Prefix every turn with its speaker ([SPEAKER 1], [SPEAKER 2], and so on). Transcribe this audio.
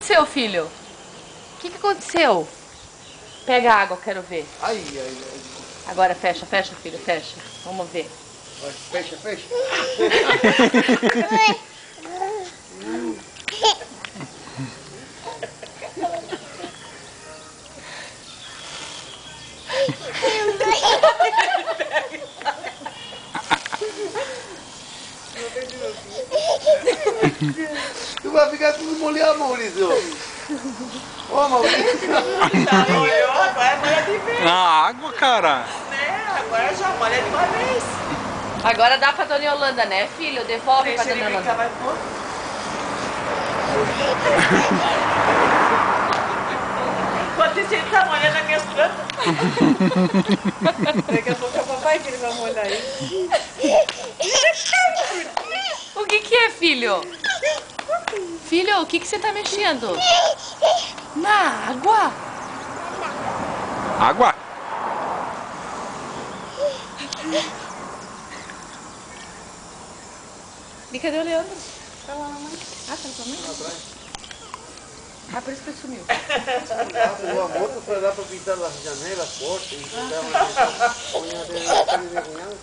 [SPEAKER 1] Seu filho? O que aconteceu? Pega a água, quero ver.
[SPEAKER 2] Ai, ai, ai.
[SPEAKER 1] Agora fecha, fecha, filho, fecha. Vamos ver.
[SPEAKER 2] Fecha, fecha. Tu vai ficar tudo molhado, Maurício. Ô, Maurício.
[SPEAKER 3] Já molhou, agora molha de vez.
[SPEAKER 4] Na água, cara.
[SPEAKER 3] Né? Agora já molha de uma vez.
[SPEAKER 1] Agora dá pra Dona Yolanda, né, filho? Devolve pra
[SPEAKER 3] Deixa
[SPEAKER 1] Dona
[SPEAKER 3] ele brincar,
[SPEAKER 1] Yolanda.
[SPEAKER 3] vai pôr. Enquanto isso ele tá molhando as minhas plantas. Daqui a pouco é o papai que ele vai molhar isso.
[SPEAKER 1] O que é, filho? Filho, o que você tá mexendo? Na água?
[SPEAKER 4] Água?
[SPEAKER 1] E cadê o Leandro? Tá lá, mamãe. Ah, tá com a mãe? Ah, por isso que ele sumiu.
[SPEAKER 2] O amor para dar para pintar as janelas, portas, e dar uma unha de cunhado.